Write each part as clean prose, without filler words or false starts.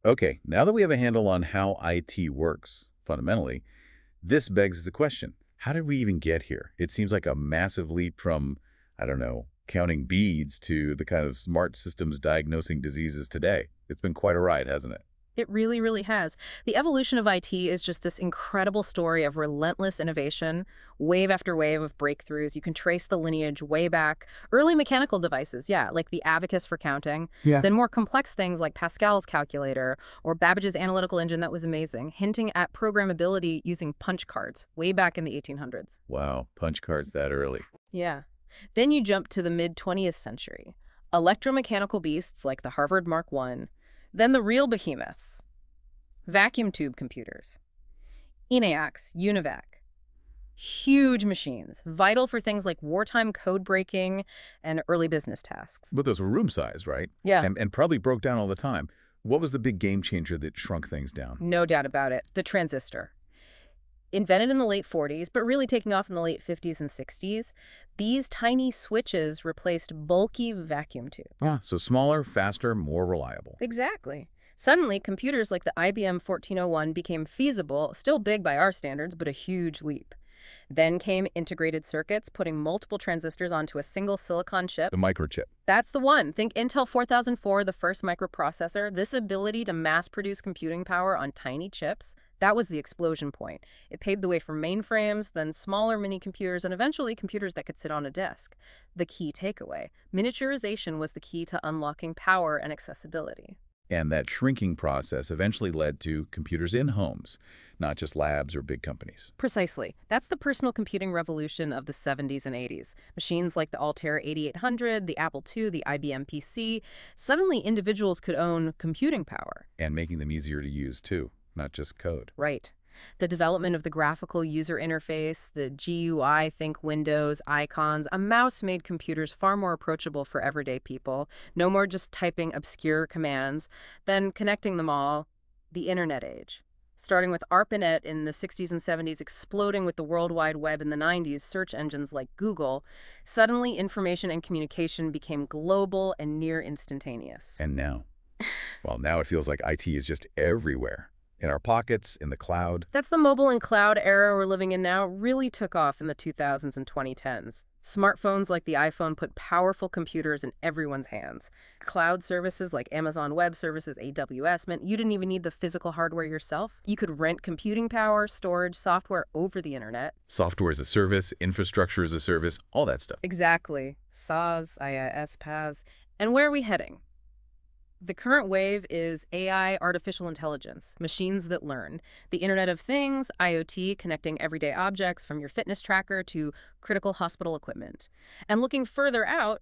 Okay, now that we have a handle on how IT works, fundamentally, this begs the question, how did we even get here? It seems like a massive leap from, I don't know, counting beads to the kind of smart systems diagnosing diseases today. It's been quite a ride, hasn't it? It really, really has. The evolution of IT is just this incredible story of relentless innovation, wave after wave of breakthroughs. You can trace the lineage way back. Early mechanical devices, yeah, like the abacus for counting. Yeah. Then more complex things like Pascal's calculator or Babbage's analytical engine that was amazing, hinting at programmability using punch cards way back in the 1800s. Wow, punch cards that early. Yeah. Then you jump to the mid-20th century. Electromechanical beasts like the Harvard Mark I, then the real behemoths, vacuum tube computers, ENIACs, UNIVAC, huge machines, vital for things like wartime code breaking and early business tasks. But those were room size, right? Yeah, And probably broke down all the time. What was the big game changer that shrunk things down? no doubt about it. The transistor. Invented in the late 40s, but really taking off in the late 50s and 60s, these tiny switches replaced bulky vacuum tubes. Yeah. So smaller, faster, more reliable. Exactly. Suddenly, computers like the IBM 1401 became feasible, still big by our standards, but a huge leap. Then came integrated circuits, putting multiple transistors onto a single silicon chip. The microchip. That's the one. Think Intel 4004, the first microprocessor. This ability to mass-produce computing power on tiny chips, that was the explosion point. It paved the way for mainframes, then smaller mini-computers, and eventually computers that could sit on a desk. The key takeaway: miniaturization was the key to unlocking power and accessibility. And that shrinking process eventually led to computers in homes, not just labs or big companies. Precisely. That's the personal computing revolution of the 70s and 80s. Machines like the Altair 8800, the Apple II, the IBM PC, suddenly individuals could own computing power. And making them easier to use, too, not just code. Right. The development of the graphical user interface, the GUI, think Windows, icons, a mouse made computers far more approachable for everyday people. No more just typing obscure commands. Then connecting them all, the internet age. Starting with ARPANET in the 60s and 70s, exploding with the World Wide Web in the 90s, search engines like Google, suddenly information and communication became global and near instantaneous. And now? Well, now it feels like IT is just everywhere. In our pockets, in the cloud. That's the mobile and cloud era we're living in now. Really took off in the 2000s and 2010s. Smartphones like the iPhone put powerful computers in everyone's hands. Cloud services like Amazon Web Services, AWS, meant you didn't even need the physical hardware yourself. You could rent computing power, storage, software over the internet. Software as a service, infrastructure as a service, all that stuff. Exactly. SaaS, IaaS, PaaS. And where are we heading? The current wave is AI, artificial intelligence, machines that learn. The Internet of Things, IoT, connecting everyday objects from your fitness tracker to critical hospital equipment. And looking further out,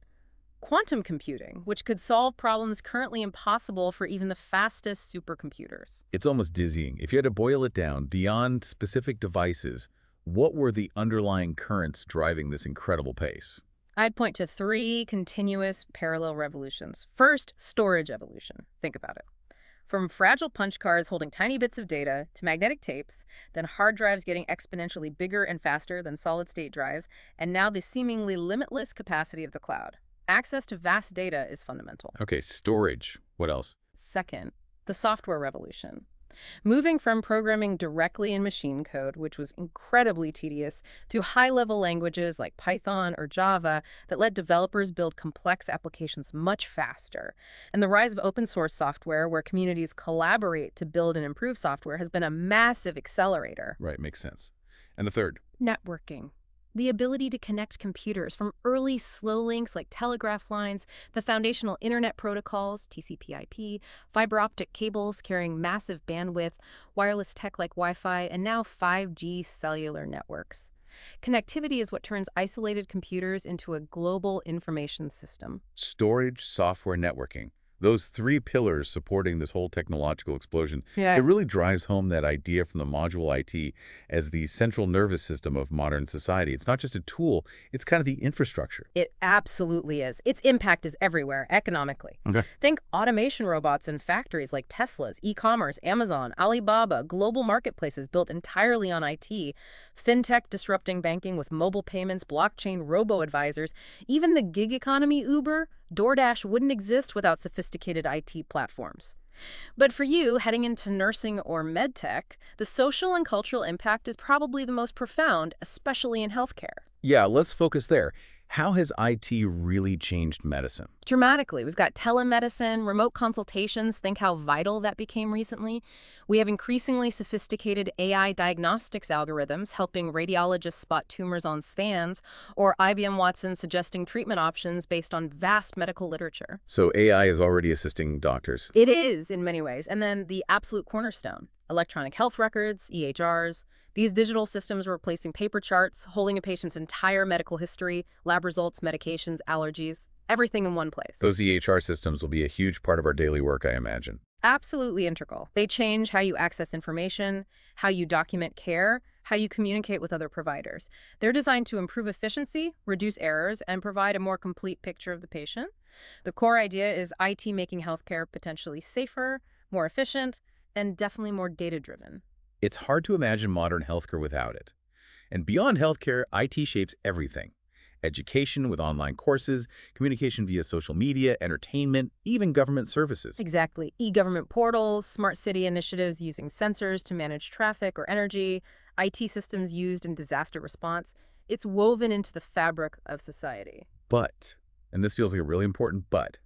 quantum computing, which could solve problems currently impossible for even the fastest supercomputers. It's almost dizzying. If you had to boil it down beyond specific devices, what were the underlying currents driving this incredible pace? I'd point to three continuous parallel revolutions. First, storage evolution. Think about it. From fragile punch cards holding tiny bits of data to magnetic tapes, then hard drives getting exponentially bigger and faster than solid-state drives, and now the seemingly limitless capacity of the cloud. Access to vast data is fundamental. Okay, storage. What else? Second, the software revolution. Moving from programming directly in machine code, which was incredibly tedious, to high-level languages like Python or Java that let developers build complex applications much faster. And the rise of open-source software, where communities collaborate to build and improve software, has been a massive accelerator. Right, makes sense. And the third? Networking. The ability to connect computers from early slow links like telegraph lines, the foundational internet protocols, TCP/IP, fiber optic cables carrying massive bandwidth, wireless tech like Wi-Fi, and now 5G cellular networks. Connectivity is what turns isolated computers into a global information system. Storage, software, networking. Those three pillars supporting this whole technological explosion, Yeah. it really drives home that idea from the module IT as the central nervous system of modern society. It's not just a tool, it's kind of the infrastructure. It absolutely is. Its impact is everywhere, economically. Okay. Think automation robots in factories like Tesla's, e-commerce, Amazon, Alibaba, global marketplaces built entirely on IT, fintech disrupting banking with mobile payments, blockchain robo-advisors, even the gig economy Uber, DoorDash wouldn't exist without sophisticated IT platforms. But for you, heading into nursing or med tech, the social and cultural impact is probably the most profound, especially in healthcare. Yeah, let's focus there. How has IT really changed medicine? Dramatically, we've got telemedicine, remote consultations. Think how vital that became recently. We have increasingly sophisticated AI diagnostics algorithms helping radiologists spot tumors on scans, or IBM Watson suggesting treatment options based on vast medical literature. So AI is already assisting doctors. It is in many ways. And then the absolute cornerstone, electronic health records, EHRs. These digital systems are replacing paper charts, holding a patient's entire medical history, lab results, medications, allergies, everything in one place. Those EHR systems will be a huge part of our daily work, I imagine. Absolutely integral. They change how you access information, how you document care, how you communicate with other providers. They're designed to improve efficiency, reduce errors, and provide a more complete picture of the patient. The core idea is IT making healthcare potentially safer, more efficient, and definitely more data-driven. It's hard to imagine modern healthcare without it. And beyond healthcare, IT shapes everything. Education with online courses, communication via social media, entertainment, even government services. Exactly. E-government portals, smart city initiatives using sensors to manage traffic or energy, IT systems used in disaster response. It's woven into the fabric of society. But, and this feels like a really important but,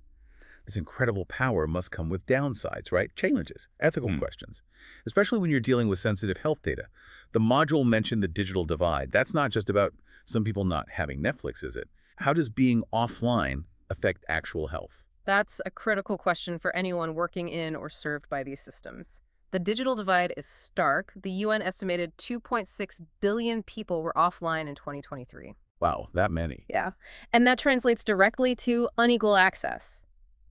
this incredible power must come with downsides, right? Challenges, ethical questions, especially when you're dealing with sensitive health data. The module mentioned the digital divide. That's not just about some people not having Netflix, is it? How does being offline affect actual health? That's a critical question for anyone working in or served by these systems. The digital divide is stark. The UN estimated 2.6 billion people were offline in 2023. Wow, that many. Yeah. And that translates directly to unequal access.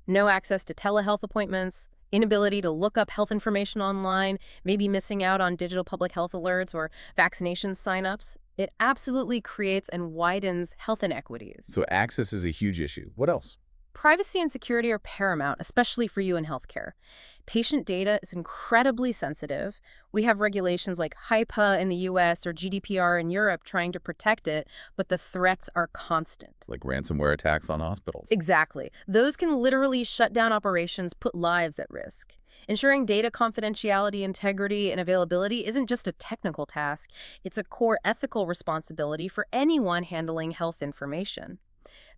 No access to telehealth appointments, inability to look up health information online, maybe missing out on digital public health alerts or vaccination signups. It absolutely creates and widens health inequities. So access is a huge issue. What else? Privacy and security are paramount, especially for you in healthcare. Patient data is incredibly sensitive. We have regulations like HIPAA in the US or GDPR in Europe trying to protect it, but the threats are constant. Like ransomware attacks on hospitals. Exactly. Those can literally shut down operations, put lives at risk. Ensuring data confidentiality, integrity, and availability isn't just a technical task. It's a core ethical responsibility for anyone handling health information.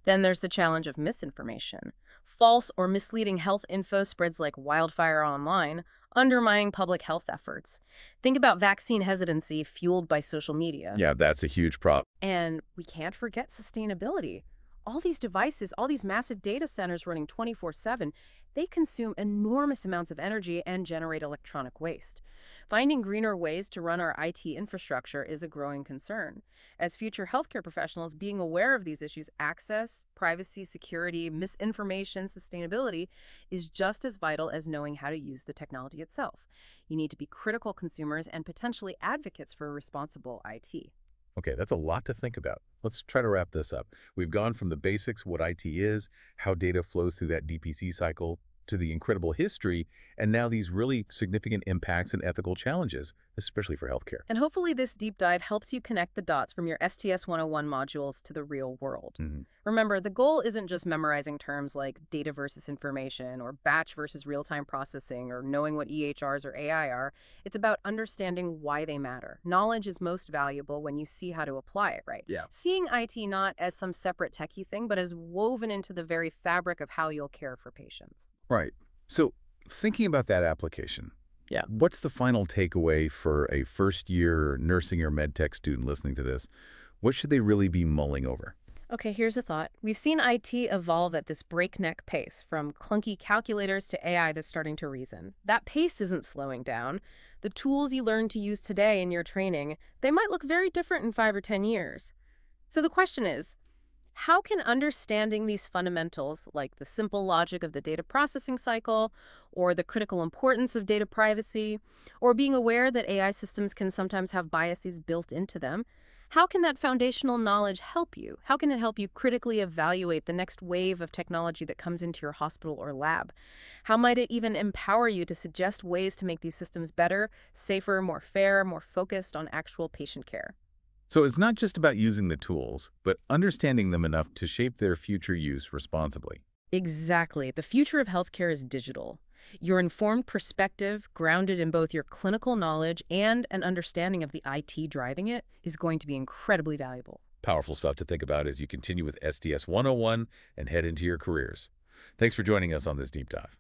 Then there's the challenge of misinformation. False or misleading health info spreads like wildfire online, undermining public health efforts. Think about vaccine hesitancy fueled by social media. Yeah, that's a huge problem. And we can't forget sustainability. All these devices, all these massive data centers running 24/7, they consume enormous amounts of energy and generate electronic waste. Finding greener ways to run our IT infrastructure is a growing concern. As future healthcare professionals, being aware of these issues, access, privacy, security, misinformation, sustainability, is just as vital as knowing how to use the technology itself. You need to be critical consumers and potentially advocates for responsible IT. Okay, that's a lot to think about. Let's try to wrap this up. We've gone from the basics, what IT is, how data flows through that DPC cycle, to the incredible history, and now these really significant impacts and ethical challenges, especially for healthcare. And hopefully this deep dive helps you connect the dots from your STS 101 modules to the real world. Remember, the goal isn't just memorizing terms like data versus information or batch versus real-time processing or knowing what EHRs or AI are. It's about understanding why they matter. Knowledge is most valuable when you see how to apply it, right? Yeah. Seeing IT not as some separate techie thing, but as woven into the very fabric of how you'll care for patients. Right. So thinking about that application, what's the final takeaway for a first-year nursing or med tech student listening to this? What should they really be mulling over? Okay, here's a thought. We've seen IT evolve at this breakneck pace, from clunky calculators to AI that's starting to reason. That pace isn't slowing down. The tools you learn to use today in your training, they might look very different in 5 or 10 years. So the question is, how can understanding these fundamentals, like the simple logic of the data processing cycle, or the critical importance of data privacy, or being aware that AI systems can sometimes have biases built into them, how can that foundational knowledge help you? How can it help you critically evaluate the next wave of technology that comes into your hospital or lab? How might it even empower you to suggest ways to make these systems better, safer, more fair, more focused on actual patient care? So it's not just about using the tools, but understanding them enough to shape their future use responsibly. Exactly. The future of healthcare is digital. Your informed perspective, grounded in both your clinical knowledge and an understanding of the IT driving it, is going to be incredibly valuable. Powerful stuff to think about as you continue with STS 101 and head into your careers. Thanks for joining us on this deep dive.